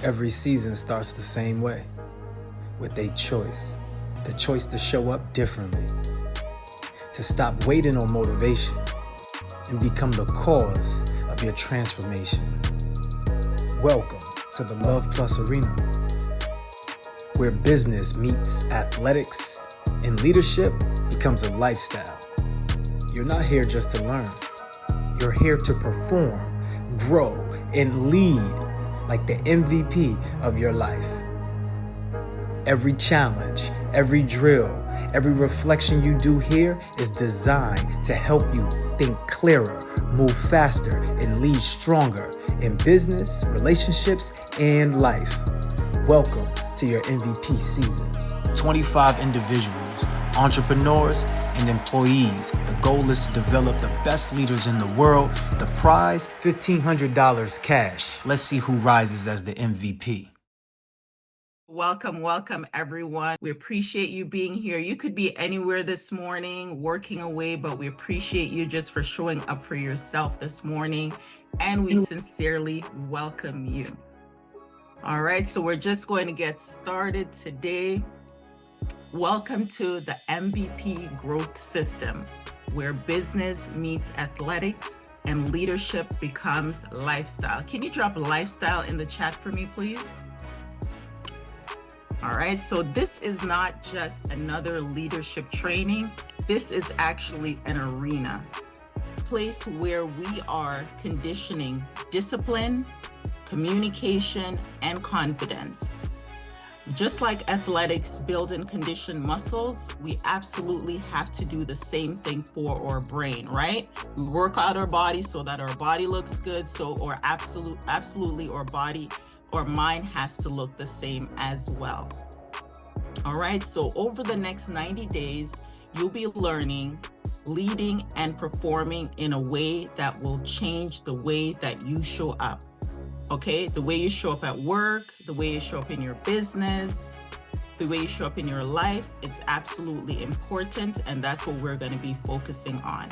Every season starts the same way, with a choice. The choice to show up differently, to stop waiting on motivation, and become the cause of your transformation. Welcome to the Love Plus Arena, where business meets athletics and leadership becomes a lifestyle. You're not here just to learn. You're here to perform, grow, and lead like the MVP of your life. Every challenge, every drill, every reflection you do here is designed to help you think clearer, move faster, and lead stronger in business, relationships, and life. Welcome to your MVP season. 25 individuals, entrepreneurs, and employees. The goal is to develop the best leaders in the world. The prize, $1,500 cash. Let's see who rises as the MVP. Welcome, everyone. We appreciate you being here. You could be anywhere this morning, working away, but we appreciate you just for showing up for yourself this morning, and we sincerely welcome you. All right, so we're just going to get started today. Welcome to the MVP growth system, where business meets athletics and leadership becomes lifestyle. Can you drop lifestyle in the chat for me, please? All right, so this is not just another leadership training. This is actually an arena, a place where we are conditioning discipline, communication, and confidence. Just like athletics build and condition muscles, we absolutely have to do the same thing for our brain, right? We work out our body so that our body looks good, absolutely our mind has to look the same as well. All right, so over the next 90 days, you'll be learning, leading, and performing in a way that will change the way that you show up. Okay, the way you show up at work, the way you show up in your business, the way you show up in your life, it's absolutely important, and that's what we're going to be focusing on.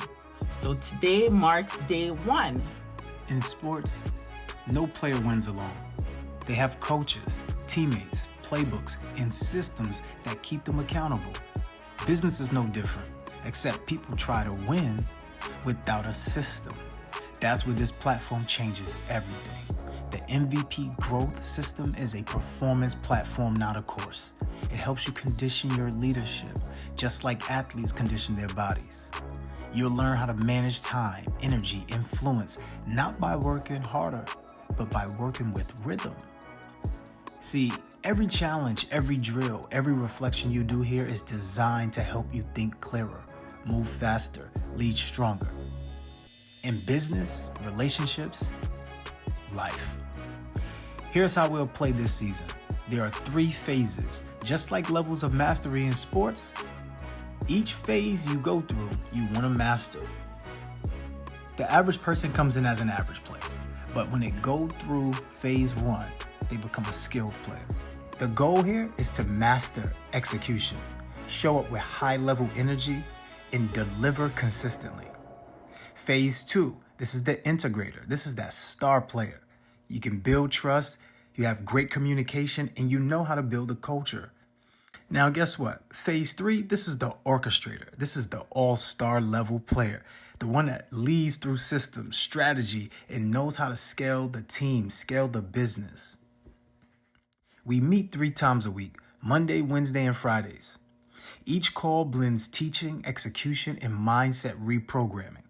So today marks day one. In sports, no player wins alone. They have coaches, teammates, playbooks, and systems that keep them accountable. Business is no different, except people try to win without a system. That's where this platform changes everything. The MVP growth system is a performance platform, not a course. It helps you condition your leadership, just like athletes condition their bodies. You'll learn how to manage time, energy, influence, not by working harder, but by working with rhythm. See, every challenge, every drill, every reflection you do here is designed to help you think clearer, move faster, lead stronger. In business, relationships, life. Here's how we'll play this season. There are 3 phases. Just like levels of mastery in sports, each phase you go through, you want to master. The average person comes in as an average player, but when they go through phase 1, they become a skilled player. The goal here is to master execution, show up with high-level energy, and deliver consistently. Phase 2, this is the integrator. This is that star player. You can build trust, you have great communication, and you know how to build a culture. Now, guess what? Phase 3, this is the orchestrator. This is the all-star level player, the one that leads through systems, strategy, and knows how to scale the team, scale the business. We meet 3 times a week, Monday, Wednesday, and Fridays. Each call blends teaching, execution, and mindset reprogramming.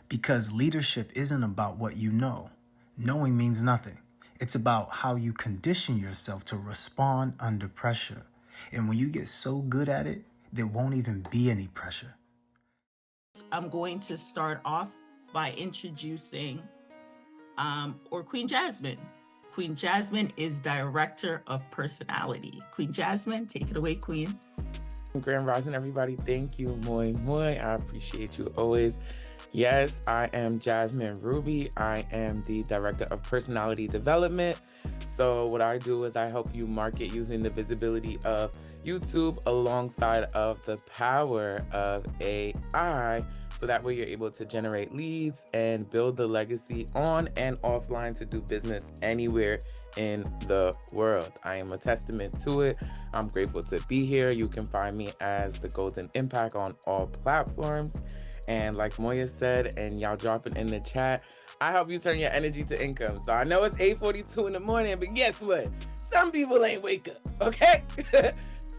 Because leadership isn't about what you know. Knowing means nothing. It's about how you condition yourself to respond under pressure. And when you get so good at it, there won't even be any pressure. I'm going to start off by introducing Queen Jasmine. Queen Jasmine is Director of Personality. Queen Jasmine, take it away, Queen. Grand Rising, everybody. Thank you, moi. I appreciate you always. Yes, I am Jasmine Ruby. I am the Director of Personality Development. So what I do is I help you market using the visibility of YouTube alongside of the power of AI So that way you're able to generate leads and build the legacy on and offline to do business anywhere in the world. I am a testament to it. I'm grateful to be here. You can find me as the Golden Impact on all platforms. And like Moya said, and y'all dropping in the chat, I help you turn your energy to income. So I know it's 8:42 in the morning, but guess what? Some people ain't wake up, okay?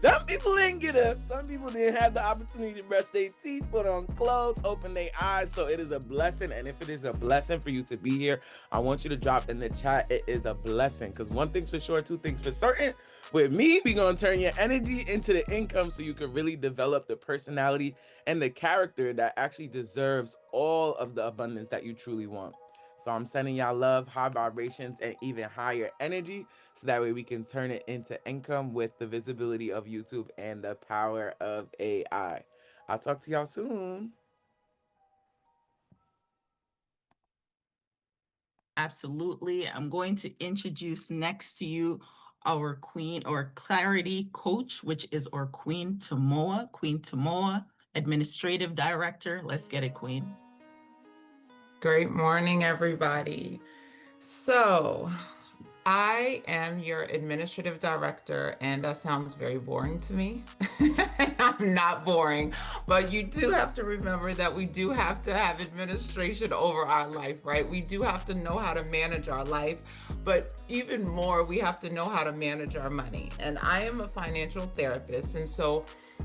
Some people didn't get up. Some people didn't have the opportunity to brush their teeth, put on clothes, open their eyes. So it is a blessing. And if it is a blessing for you to be here, I want you to drop in the chat, it is a blessing. Because one thing's for sure, two things for certain. With me, we're going to turn your energy into the income so you can really develop the personality and the character that actually deserves all of the abundance that you truly want. So I'm sending y'all love, high vibrations, and even higher energy, so that way we can turn it into income with the visibility of YouTube and the power of AI. I'll talk to y'all soon. Absolutely. I'm going to introduce next to you our queen or clarity coach, which is our Queen Tamoa. Queen Tamoa, administrative director. Let's get it, Queen. Great morning, everybody. So I am your administrative director, and that sounds very boring to me. I'm not boring, but you do have to remember that we do have to have administration over our life, right? We do have to know how to manage our life, but even more, we have to know how to manage our money. And I am a financial therapist, and so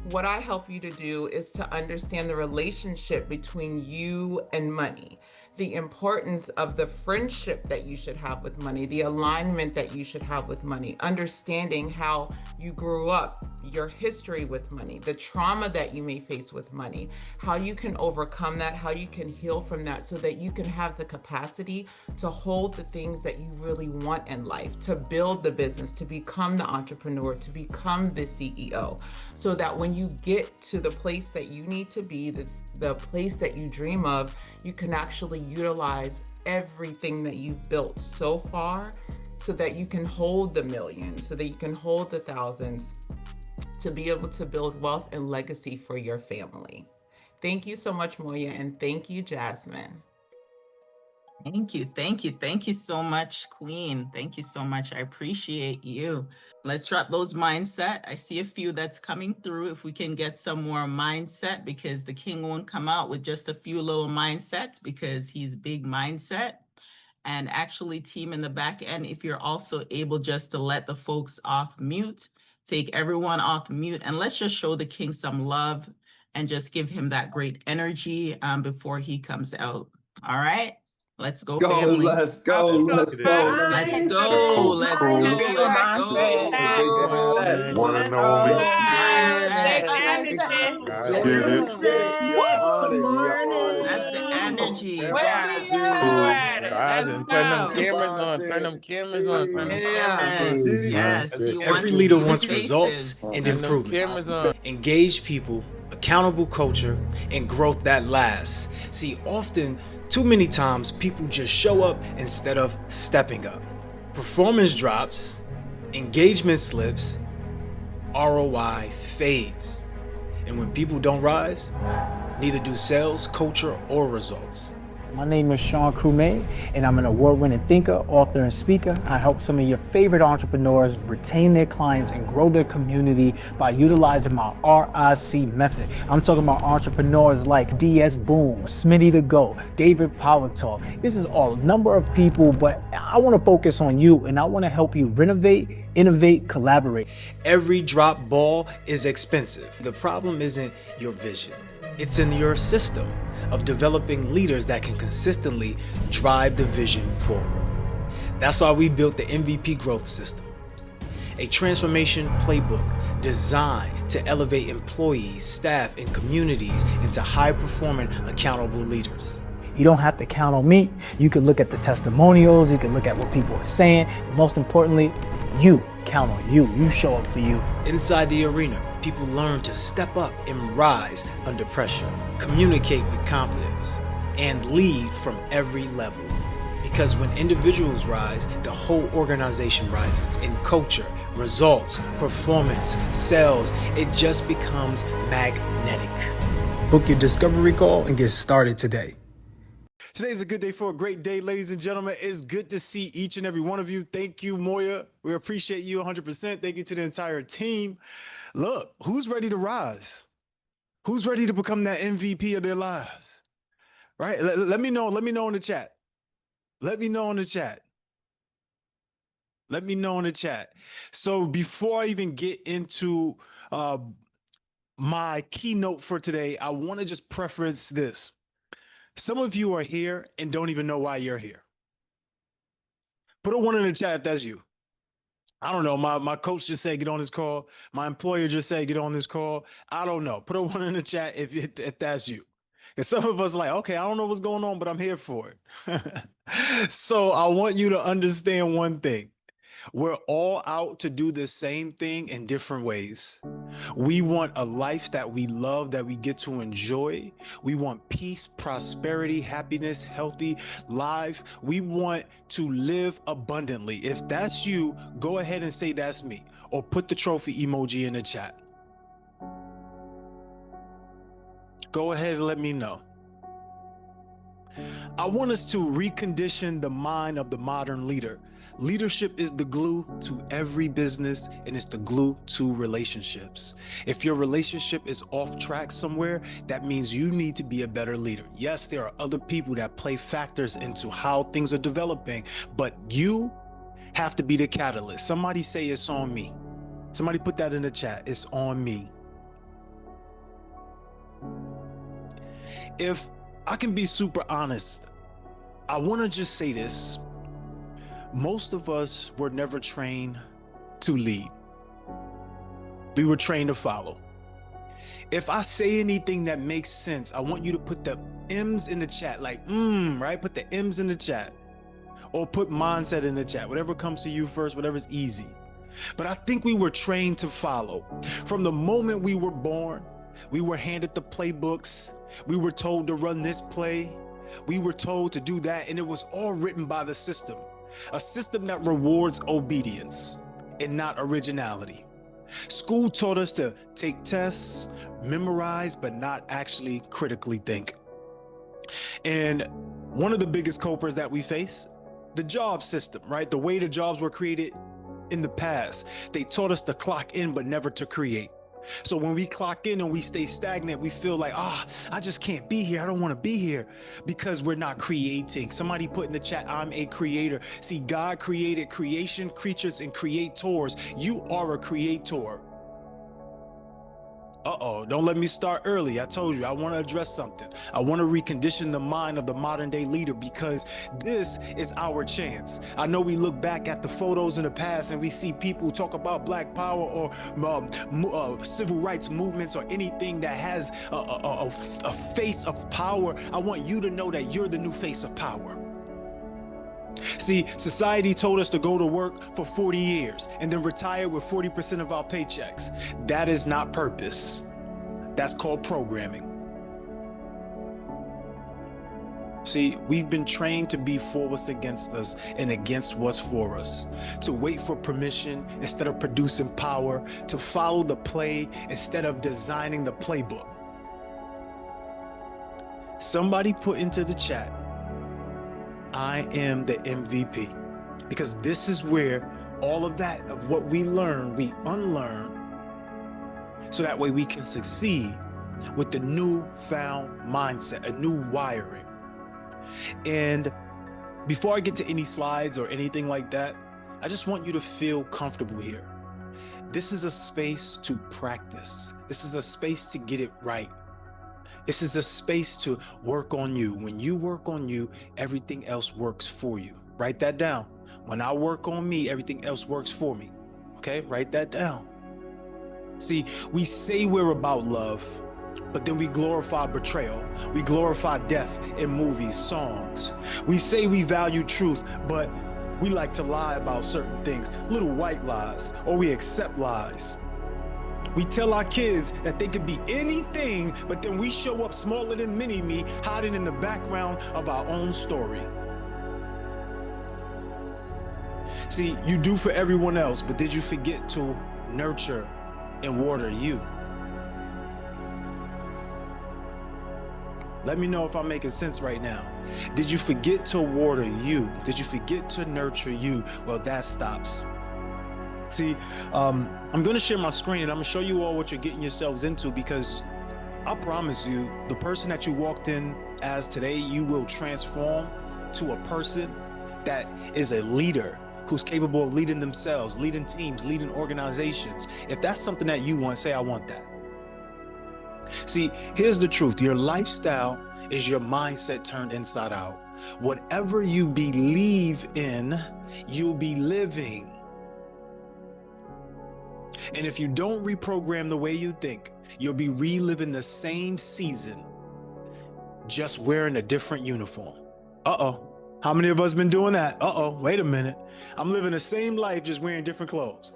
what I help you to do is to understand the relationship between you and money, the importance of the friendship that you should have with money, the alignment that you should have with money, understanding how you grew up, your history with money, the trauma that you may face with money, how you can overcome that, how you can heal from that so that you can have the capacity to hold the things that you really want in life, to build the business, to become the entrepreneur, to become the CEO, so that when you get to the place that you need to be, the place that you dream of, you can actually utilize everything that you've built so far so that you can hold the millions, so that you can hold the thousands, to be able to build wealth and legacy for your family. Thank you so much, Moya, and thank you, Jasmine. Thank you. Thank you. Thank you so much, Queen. Thank you so much. I appreciate you. Let's drop those mindset. I see a few that's coming through. If we can get some more mindset, because the king won't come out with just a few little mindsets because he's big mindset. And actually, team in the back end, if you're also able just to let the folks off mute, take everyone off mute, and let's just show the king some love and just give him that great energy before he comes out. All right? Let's go, family. Let's go. Let's go. Let's go. Let's go. One and only. Mindset. Let's get it. That's the energy. Turn them cameras on. Turn them cameras on. Turn them cameras on. Yes. Every leader wants results and Turn them improvements. cameras on. Engaged people, accountable culture, and growth that lasts. See, often, too many times, people just show up instead of stepping up. Performance drops, engagement slips, ROI fades. And when people don't rise, neither do sales, culture, or results. My name is Sean Crumay, and I'm an award-winning thinker, author, and speaker. I help some of your favorite entrepreneurs retain their clients and grow their community by utilizing my RIC method. I'm talking about entrepreneurs like DS Boom, Smitty the Goat, David Power Talk. This is a number of people, but I want to focus on you, and I want to help you renovate, innovate, collaborate. Every drop ball is expensive. The problem isn't your vision. It's in your system of developing leaders that can consistently drive the vision forward. That's why we built the MVP Growth System, a transformation playbook designed to elevate employees, staff, and communities into high-performing, accountable leaders. You don't have to count on me. You can look at the testimonials, you can look at what people are saying, and most importantly, you count on you. You show up for you. Inside the arena, people learn to step up and rise under pressure, communicate with confidence, and lead from every level. Because when individuals rise, the whole organization rises. In culture, results, performance, sales, it just becomes magnetic. Book your discovery call and get started today. Today's a good day for a great day, ladies and gentlemen. It's good to see each and every one of you. Thank you, Moya. We appreciate you 100%. Thank you to the entire team. Look, who's ready to rise? Who's ready to become that MVP of their lives? Right? Let me know. Let me know in the chat. Let me know in the chat. Let me know in the chat. So before I even get into my keynote for today, I want to just preference this. Some of you are here and don't even know why you're here. Put a 1 in the chat if that's you. I don't know. My coach just said, get on this call. My employer just said, get on this call. I don't know. Put a 1 in the chat if that's you. And some of us like, okay, I don't know what's going on, but I'm here for it. So I want you to understand one thing. We're all out to do the same thing in different ways. We want a life that we love, that we get to enjoy. We want peace, prosperity, happiness, healthy life. We want to live abundantly. If that's you, go ahead and say that's me, or put the trophy emoji in the chat. Go ahead and let me know. I want us to recondition the mind of the modern leader. Leadership is the glue to every business, and it's the glue to relationships. If your relationship is off track somewhere, that means you need to be a better leader. Yes, there are other people that play factors into how things are developing, but you have to be the catalyst. Somebody say it's on me. Somebody put that in the chat. It's on me. If I can be super honest, I want to just say this. Most of us were never trained to lead. We were trained to follow. If I say anything that makes sense, I want you to put the M's in the chat, like, right? Put the M's in the chat, or put mindset in the chat, whatever comes to you first, whatever's easy. But I think we were trained to follow. From the moment we were born, we were handed the playbooks. We were told to run this play. We were told to do that, and it was all written by the system. A system that rewards obedience and not originality. School taught us to take tests, memorize, but not actually critically think. And one of the biggest culprits that we face, the job system, right? The way the jobs were created in the past. They taught us to clock in, but never to create. So when we clock in and we stay stagnant, we feel like, I just can't be here. I don't want to be here, because we're not creating. Somebody put in the chat, I'm a creator. See, God created creation, creatures, and creators. You are a creator. Don't let me start early. I told you, I want to address something. I want to recondition the mind of the modern day leader, because this is our chance. I know we look back at the photos in the past and we see people talk about Black Power or civil rights movements or anything that has a face of power. I want you to know that you're the new face of power. See, society told us to go to work for 40 years and then retire with 40% of our paychecks. That is not purpose. That's called programming. See, we've been trained to be for what's against us and against what's for us, to wait for permission instead of producing power, to follow the play instead of designing the playbook. Somebody put into the chat, I am the MVP, because this is where all of that of what we learn, we unlearn, so that way we can succeed with the newfound mindset, a new wiring. And before I get to any slides or anything like that, I just want you to feel comfortable here. This is a space to practice. This is a space to get it right. This is a space to work on you. When you work on you, everything else works for you. Write that down. When I work on me, everything else works for me. Okay, write that down. See, we say we're about love, but then we glorify betrayal. We glorify death in movies, songs. We say we value truth, but we like to lie about certain things, little white lies, or we accept lies. We tell our kids that they could be anything, but then we show up smaller than mini-me, hiding in the background of our own story. See, you do for everyone else, but did you forget to nurture and water you? Let me know if I'm making sense right now. Did you forget to water you? Did you forget to nurture you? Well, that stops. See, I'm gonna share my screen and I'm gonna show you all what you're getting yourselves into, because I promise you, the person that you walked in as today, you will transform to a person that is a leader who's capable of leading themselves, leading teams, leading organizations. If that's something that you want, say, I want that. See, here's the truth. Your lifestyle is your mindset turned inside out. Whatever you believe in, you'll be living. And if you don't reprogram the way you think, you'll be reliving the same season, just wearing a different uniform. Uh-oh. How many of us been doing that? Uh-oh, wait a minute. I'm living the same life, just wearing different clothes.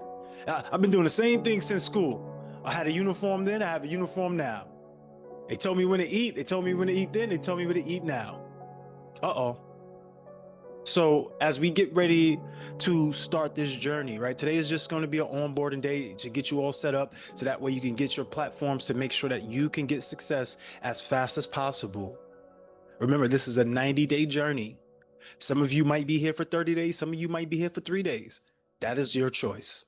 I've been doing the same thing since school. I had a uniform then, I have a uniform now. They told me when to eat, they told me when to eat then, they told me when to eat now. Uh-oh. So as we get ready to start this journey, right? Today is just going to be an onboarding day to get you all set up so that way you can get your platforms to make sure that you can get success as fast as possible. Remember, this is a 90-day journey. Some of you might be here for 30 days. Some of you might be here for 3 days. That is your choice.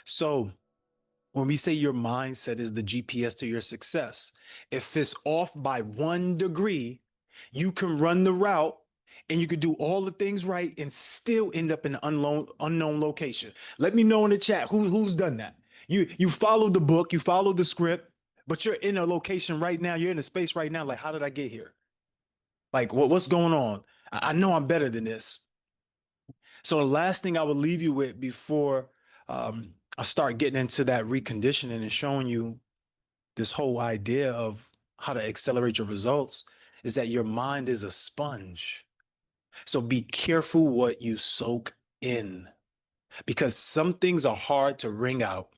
So when we say your mindset is the GPS to your success, if it's off by 1 degree, you can run the route and you could do all the things right and still end up in an unknown location. Let me know in the chat who's done that. You followed the book, you followed the script, but you're in a location right now. You're in a space right now. Like, how did I get here? Like, what's going on? I know I'm better than this. So the last thing I will leave you with before I start getting into that reconditioning and showing you this whole idea of how to accelerate your results is that your mind is a sponge. So be careful what you soak in, because some things are hard to wring out.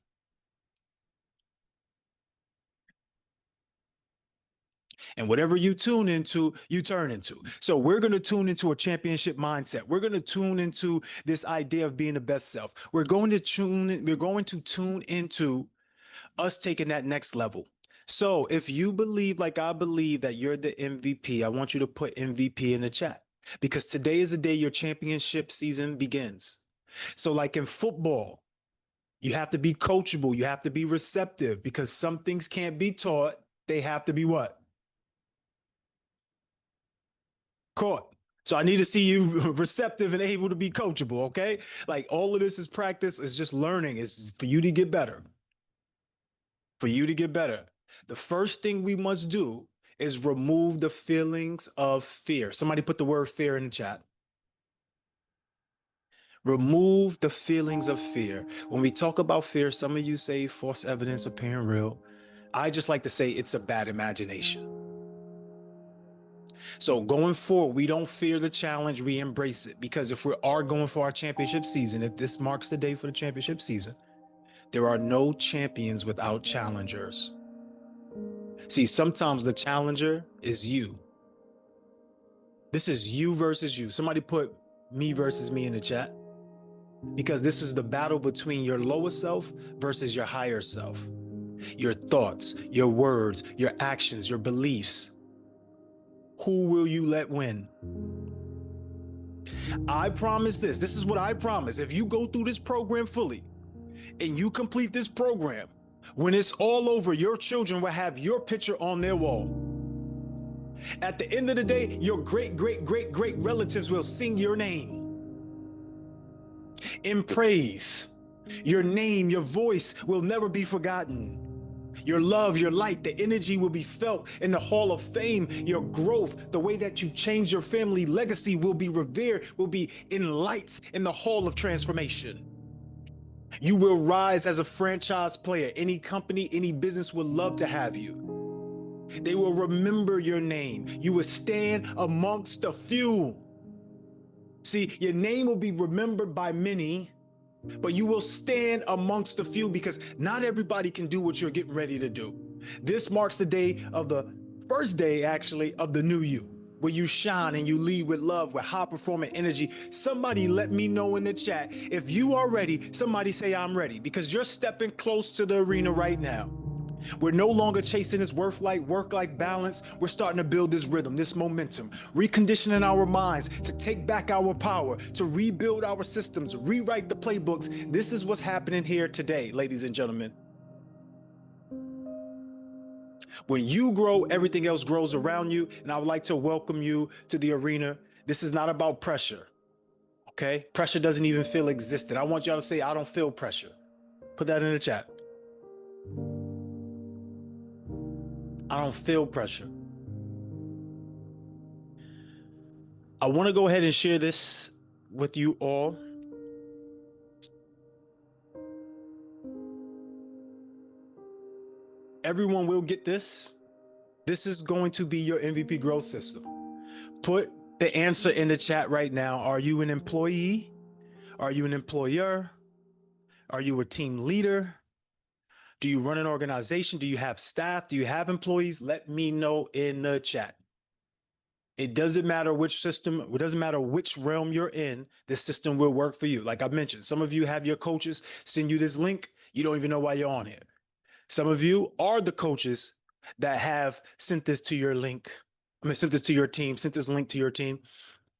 And whatever you tune into, you turn into. So we're going to tune into a championship mindset. We're going to tune into this idea of being the best self. We're going to tune into us taking that next level. So if you believe, like I believe, that you're the MVP, I want you to put MVP in the chat, because today is the day your championship season begins. So like in football, you have to be coachable. You have to be receptive, because some things can't be taught. They have to be what? Caught. So I need to see you receptive and able to be coachable, okay? Like, all of this is practice. It's just learning. It's for you to get better. For you to get better. The first thing we must do is remove the feelings of fear. Somebody put the word fear in the chat. Remove the feelings of fear. When we talk about fear, some of you say false evidence appearing real. I just like to say it's a bad imagination. So going forward, we don't fear the challenge, we embrace it. Because if we are going for our championship season, if this marks the day for the championship season, there are no champions without challengers. See, sometimes the challenger is you. This is you versus you. Somebody put me versus me in the chat, because this is the battle between your lower self versus your higher self. Your thoughts, your words, your actions, your beliefs. Who will you let win? I promise this. This is what I promise. If you go through this program fully and you complete this program, when it's all over, your children will have your picture on their wall. At the end of the day, your great, great, great, great relatives will sing your name in praise. Your name, your voice will never be forgotten. Your love, your light, the energy will be felt in the Hall of Fame. Your growth, the way that you change your family legacy will be revered, will be in lights in the Hall of Transformation. You will rise as a franchise player. Any company, any business would love to have you. They will remember your name. You will stand amongst the few. See, your name will be remembered by many, but you will stand amongst the few, because not everybody can do what you're getting ready to do. This marks the day of the first day, actually, of the new you, where you shine and you lead with love, with high performing energy. Somebody let me know in the chat if you are ready. Somebody say I'm ready, because you're stepping close to the arena right now. We're no longer chasing this work-life balance. We're starting to build this rhythm, this momentum, reconditioning our minds to take back our power, to rebuild our systems, rewrite the playbooks. This is what's happening here today, ladies and gentlemen. When you grow, everything else grows around you. And I would like to welcome you to the arena. This is not about pressure, okay? Pressure doesn't even feel existent. I want y'all to say, I don't feel pressure. Put that in the chat. I don't feel pressure. I want to go ahead and share this with you all. Everyone will get this. This is going to be your MVP growth system. Put the answer in the chat right now. Are you an employee? Are you an employer? Are you a team leader? Do you run an organization? Do you have staff? Do you have employees? Let me know in the chat. It doesn't matter which system, it doesn't matter which realm you're in, this system will work for you. Like I mentioned, some of you have your coaches send you this link. You don't even know why you're on here. Some of you are the coaches that have sent this to your link. Sent this to your team, sent this link to your team.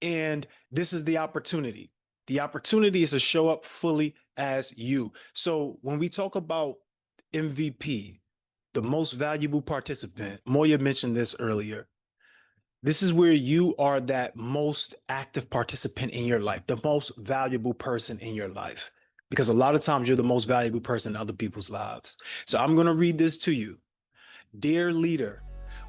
And this is the opportunity. The opportunity is to show up fully as you. So when we talk about MVP, the most valuable participant, Moya mentioned this earlier. This is where you are that most active participant in your life, the most valuable person in your life, because a lot of times you're the most valuable person in other people's lives. So I'm going to read this to you. Dear leader,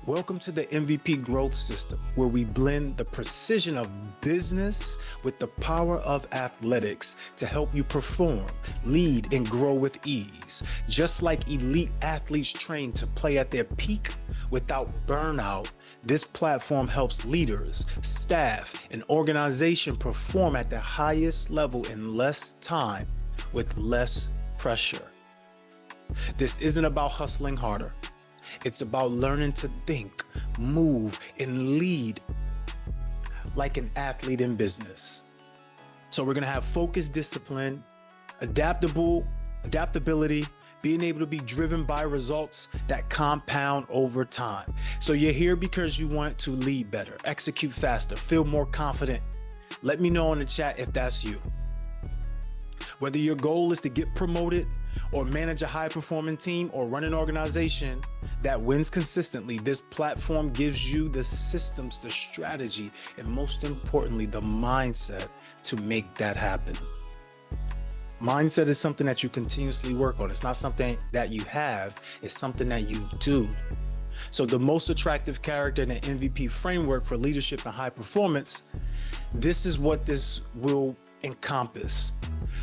welcome to the MVP growth system, where we blend the precision of business with the power of athletics to help you perform, lead, and grow with ease. Just like elite athletes train to play at their peak without burnout, this platform helps leaders, staff, and organization perform at the highest level in less time with less pressure. This isn't about hustling harder. It's about learning to think, move, and lead like an athlete in business. So we're going to have focus, discipline, adaptability, being able to be driven by results that compound over time. So you're here because you want to lead better, execute faster, feel more confident. Let me know in the chat if that's you. Whether your goal is to get promoted or manage a high-performing team or run an organization that wins consistently, this platform gives you the systems, the strategy, and most importantly, the mindset to make that happen. Mindset is something that you continuously work on. It's not something that you have, it's something that you do. So the most attractive character in the MVP framework for leadership and high performance, this is what this will encompass.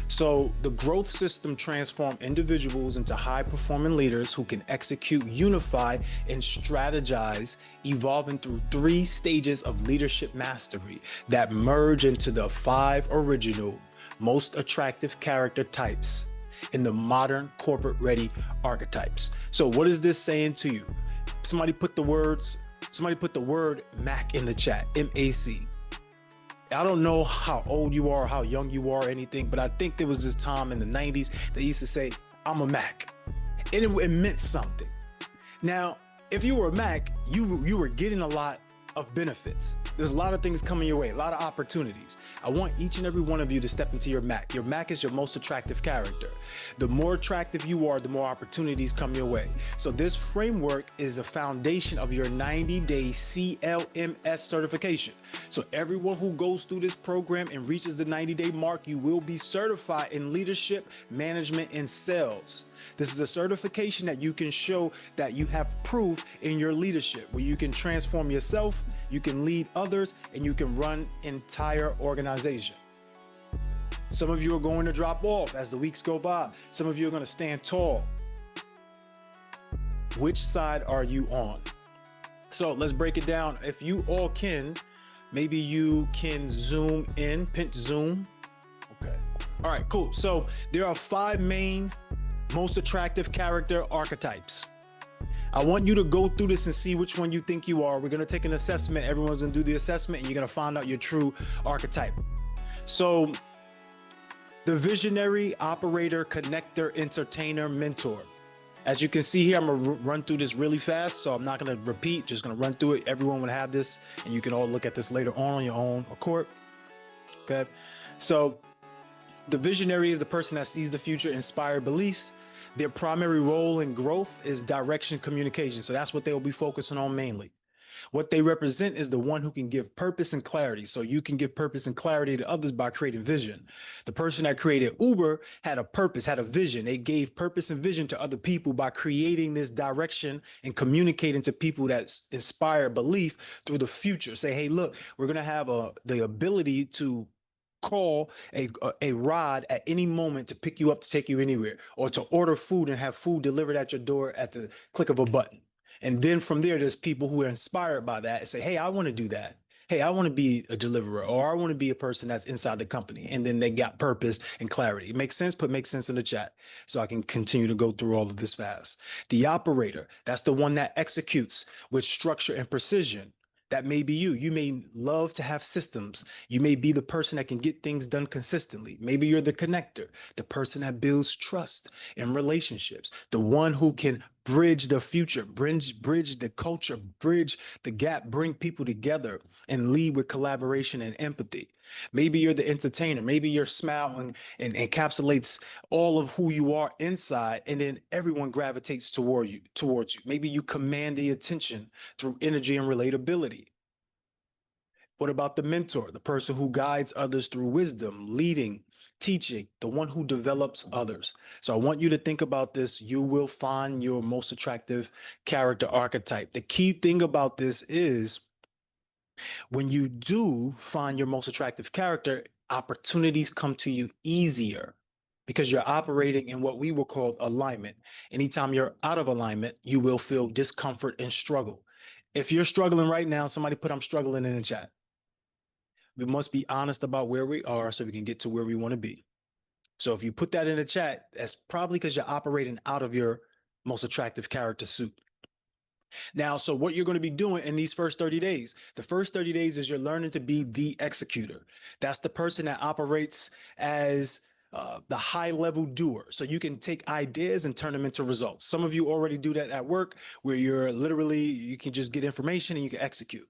So the growth system transforms individuals into high-performing leaders who can execute, unify, and strategize, evolving through 3 stages of leadership mastery that merge into the 5 original, most attractive character types in the modern corporate-ready archetypes. So what is this saying to you? Somebody put the word MAC in the chat, M-A-C. I don't know how old you are, how young you are, or anything, but I think there was this time in the 90s they used to say, I'm a Mac. And it meant something. Now, if you were a Mac, you were getting a lot of benefits. There's a lot of things coming your way, a lot of opportunities. I want each and every one of you to step into your Mac. Your Mac is your most attractive character. The more attractive you are, the more opportunities come your way. So this framework is a foundation of your 90-day CLMS certification. So everyone who goes through this program and reaches the 90-day mark, you will be certified in leadership, management, and sales. This is a certification that you can show that you have proof in your leadership, where you can transform yourself, you can lead others, and you can run entire organization. Some of you are going to drop off as the weeks go by. Some of you are going to stand tall. Which side are you on? So let's break it down. If you all can, maybe you can zoom in, pinch zoom. Okay. All right, cool. So there are 5 main most attractive character archetypes. I want you to go through this and see which one you think you are. We're going to take an assessment. Everyone's going to do the assessment, and you're going to find out your true archetype. So the visionary, operator, connector, entertainer, mentor. As you can see here, I'm gonna run through this really fast, so I'm not gonna repeat, just gonna run through it. Everyone would have this, and you can all look at this later on your own accord. Okay, so the visionary is the person that sees the future, inspired beliefs. Their primary role in growth is direction communication. So that's what they will be focusing on mainly. What they represent is the one who can give purpose and clarity. So you can give purpose and clarity to others by creating vision. The person that created Uber had a purpose, had a vision. They gave purpose and vision to other people by creating this direction and communicating to people that inspire belief through the future. Say, hey, look, we're going to have the ability to call a rod at any moment to pick you up to take you anywhere, or to order food and have food delivered at your door at the click of a button. And then from there, there's people who are inspired by that and say, hey, I want to do that. Hey, I want to be a deliverer, or I want to be a person that's inside the company. And then they got purpose and clarity. It makes sense. Put makes sense in the chat so I can continue to go through all of this fast. The operator, that's the one that executes with structure and precision. That may be you. You may love to have systems. You may be the person that can get things done consistently. Maybe you're the connector, the person that builds trust in relationships, the one who can bridge the future, bridge the culture, bridge the gap, bring people together, and lead with collaboration and empathy. Maybe you're the entertainer. Maybe your smile and encapsulates all of who you are inside, and then everyone gravitates towards you. Maybe you command the attention through energy and relatability. What about the mentor, the person who guides others through wisdom, leading, teaching, the one who develops others? So I want you to think about this. You will find your most attractive character archetype. The key thing about this is when you do find your most attractive character, opportunities come to you easier because you're operating in what we will call alignment. Anytime you're out of alignment, you will feel discomfort and struggle. If you're struggling right now, somebody put I'm struggling in the chat. We must be honest about where we are so we can get to where we want to be. So if you put that in the chat, that's probably because you're operating out of your most attractive character suit. Now, so what you're going to be doing in these first 30 days, the first 30 days is you're learning to be the executor. That's the person that operates as the high level doer. So you can take ideas and turn them into results. Some of you already do that at work where you're literally, you can just get information and you can execute.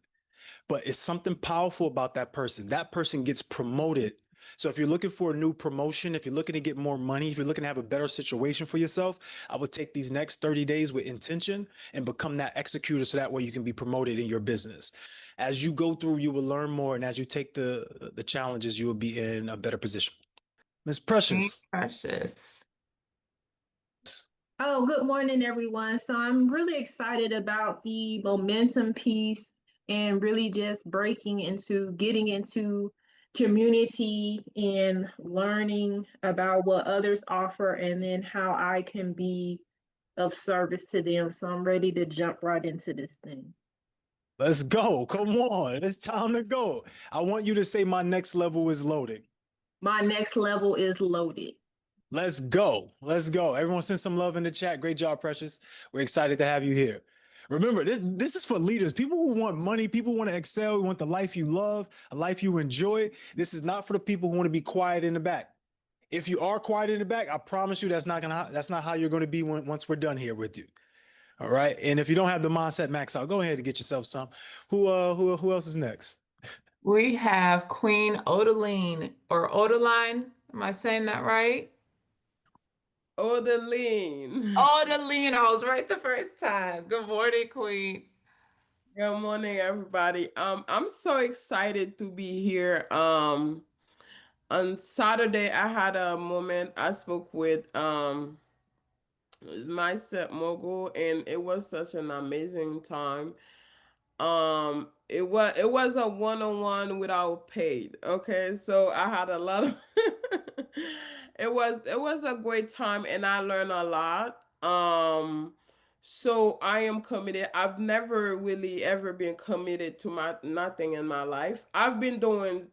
But it's something powerful about that person. That person gets promoted. So if you're looking for a new promotion, if you're looking to get more money, if you're looking to have a better situation for yourself, I would take these next 30 days with intention and become that executor so that way you can be promoted in your business. As you go through, you will learn more. And as you take the challenges, you will be in a better position. Ms. Precious. Precious. Oh, good morning, everyone. So I'm really excited about the momentum piece and really just getting into community and learning about what others offer and then how I can be of service to them. So I'm ready to jump right into this thing. Let's go. Come on. It's time to go. I want you to say my next level is loading. My next level is loaded. Let's go. Let's go. Everyone send some love in the chat. Great job, Precious. We're excited to have you here. Remember, this is for leaders, people who want money, people who want to excel, who want the life you love, a life you enjoy. This is not for the people who want to be quiet in the back. If you are quiet in the back, I promise you that's not how you're going to be once we're done here with you. All right. And if you don't have the mindset max out, go ahead and get yourself some. Who else is next? We have Queen Odeline or Odeline. Am I saying that right? Odeline. Odeline, I was right the first time. Good morning, Queen. Good morning, everybody. I'm so excited to be here. On Saturday, I had a moment. I spoke with my step mogul, and it was such an amazing time. It was a one-on-one without paid. Okay, so I had a lot of it was a great time, and I learned a lot. So I am committed. I've never really ever been committed to my nothing in my life. I've been doing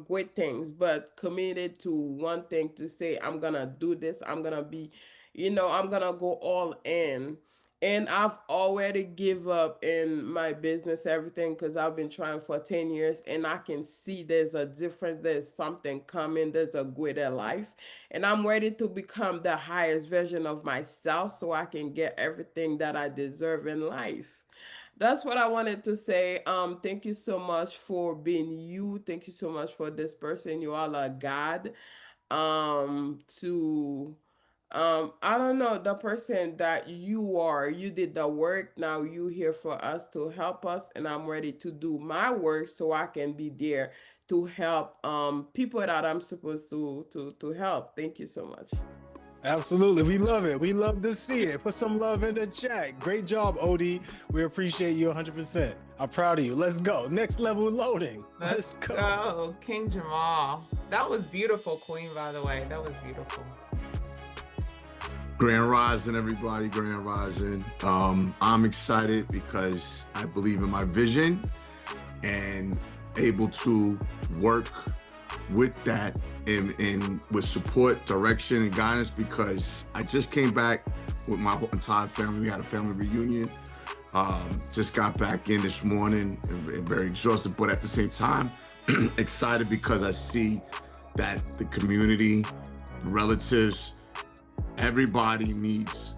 great things, but committed to one thing, to say I'm gonna do this, I'm gonna be, I'm gonna go all in. And I've already give up in my business, everything, because I've been trying for 10 years and I can see there's a difference, there's something coming, there's a greater life. And I'm ready to become the highest version of myself so I can get everything that I deserve in life. That's what I wanted to say. Thank you so much for being you. Thank you so much for this person. You are a God. To I don't know, the person that you are, you did the work. Now you here for us to help us, and I'm ready to do my work so I can be there to help people that I'm supposed to help. Thank you so much. Absolutely. We love it. We love to see it. Put some love in the chat. Great job, Odie. We appreciate you 100%. I'm proud of you. Let's go. Next level loading. Let's go. Oh, King Jamal. That was beautiful, Queen, by the way. That was beautiful. Grand Rising, everybody. Grand Rising. I'm excited because I believe in my vision and able to work with that and with support, direction, and guidance, because I just came back with my whole entire family. We had a family reunion. Just got back in this morning and very exhausted, but at the same time, excited because I see that the community, relatives, everybody needs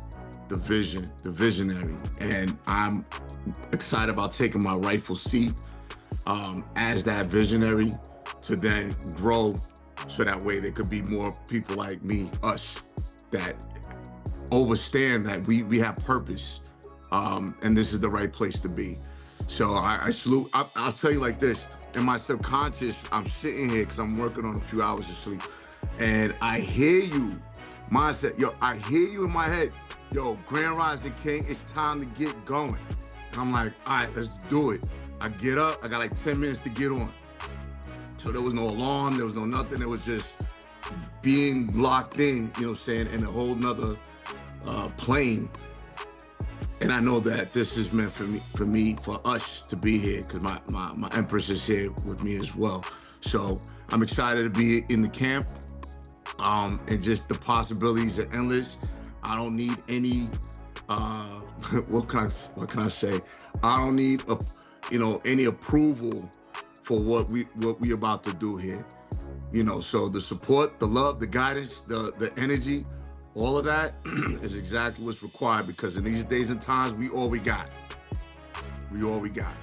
the vision, the visionary. And I'm excited about taking my rightful seat as that visionary to then grow so that way there could be more people like me, us, that understand that we have purpose and this is the right place to be. So I salute. I'll tell you like this, in my subconscious, I'm sitting here because I'm working on a few hours of sleep and I hear you, mindset, yo, I hear you in my head, yo, Grand Rising King, it's time to get going. And I'm like, all right, let's do it. I get up, I got like 10 minutes to get on. So there was no alarm, there was no nothing. It was just being locked in, you know what I'm saying, in a whole nother plane. And I know that this is meant for me, for us to be here, because my Empress is here with me as well. So I'm excited to be in the camp, and just the possibilities are endless. I don't need any, what can I say? I don't need any approval for what we about to do here. You know, so the support, the love, the guidance, the energy, all of that is exactly what's required, because in these days and times, we all we got. We all we got.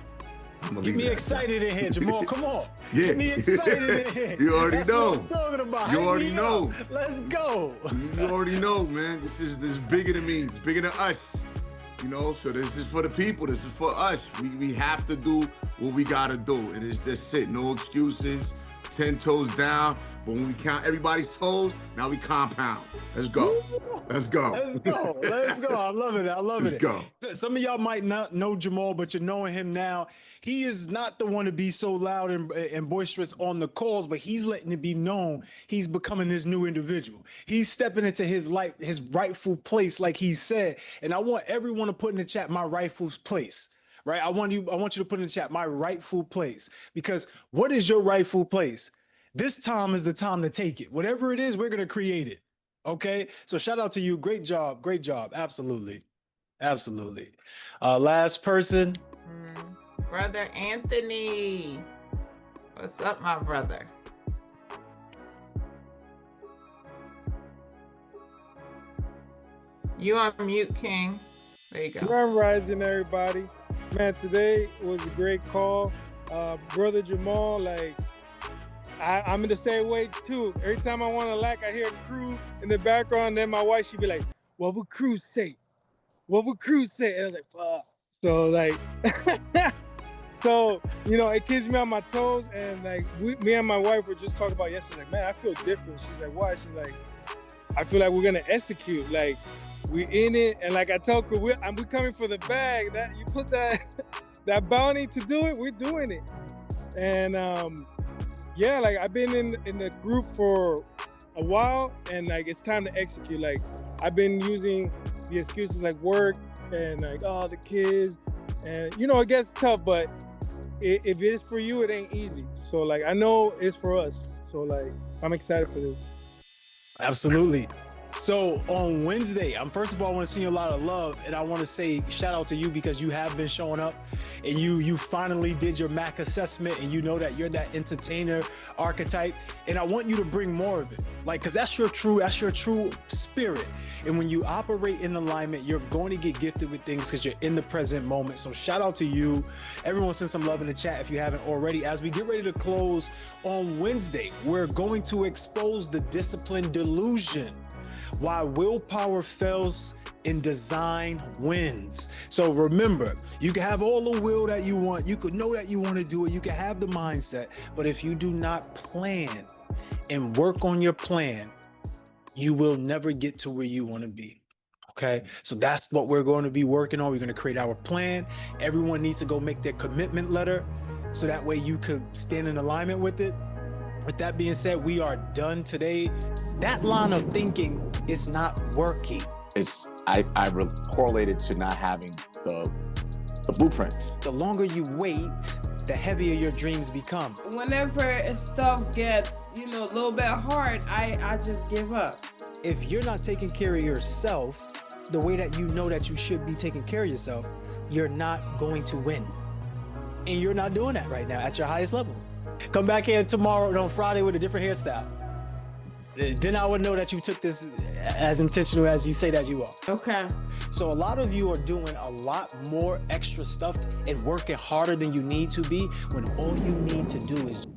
Get me excited in here, Jamal. Come on. Yeah. Get me excited in here. You already That's know. What I'm talking about. You Hype already me know. up. Let's go. You already know, man. This is bigger than me. It's bigger than us. You know, so this is for the people. This is for us. We have to do what we gotta do. It is just it. No excuses. 10 toes down. But when we count everybody's toes, now we compound. Let's go. Let's go. Let's go. Let's go. I love it. I love it. Let's go. Some of y'all might not know Jamal, but you're knowing him now. He is not the one to be so loud and boisterous on the calls, but he's letting it be known he's becoming this new individual. He's stepping into his life, his rightful place, like he said. And I want everyone to put in the chat my rightful place. Right? I want you to put in the chat my rightful place, because what is your rightful place? This time is the time to take it. Whatever it is, we're going to create it. Okay. So shout out to you. Great job. Great job. Absolutely. Absolutely. Last person. Brother Anthony. What's up, my brother? You on mute, King. There you go. Grand Rising, everybody. Man, today was a great call. Brother Jamal, like, I'm in the same way too. Every time I want to I hear crew in the background, then my wife, she'd be like, what would crew say? What would crew say? And I was like, fuck. So like, so, you know, it keeps me on my toes. And like, me and my wife were just talking about yesterday, like, man, I feel different. She's like, why? She's like, I feel like we're going to execute. Like, we're in it. And like I told her, we're coming for the bag. That you put that bounty to do it, we're doing it. And, yeah, like I've been in the group for a while, and like it's time to execute. Like I've been using the excuses like work and like, oh, the kids, and you know, it gets tough, but if it is for you, it ain't easy. So like I know it's for us. So like I'm excited for this. Absolutely. So on Wednesday, first of all, I want to send you a lot of love, and I want to say shout out to you because you have been showing up, and you finally did your MAC assessment, and you know that you're that entertainer archetype, and I want you to bring more of it, like, because that's your true spirit. And when you operate in alignment, you're going to get gifted with things because you're in the present moment. So shout out to you. Everyone send some love in the chat if you haven't already. As we get ready to close on Wednesday, we're going to expose the discipline delusion. Why willpower fails in design wins. So remember, you can have all the will that you want. You could know that you want to do it. You can have the mindset. But if you do not plan and work on your plan, you will never get to where you want to be. Okay, so that's what we're going to be working on. We're going to create our plan. Everyone needs to go make their commitment letter so that way you could stand in alignment with it. With that being said, we are done today. That line of thinking is not working. I correlated to not having the blueprint. The longer you wait, the heavier your dreams become. Whenever stuff get, a little bit hard, I just give up. If you're not taking care of yourself the way that you know that you should be taking care of yourself, you're not going to win. And you're not doing that right now at your highest level. Come back here tomorrow and on Friday with a different hairstyle. Then I would know that you took this as intentional as you say that you are. Okay. So a lot of you are doing a lot more extra stuff and working harder than you need to be when all you need to do is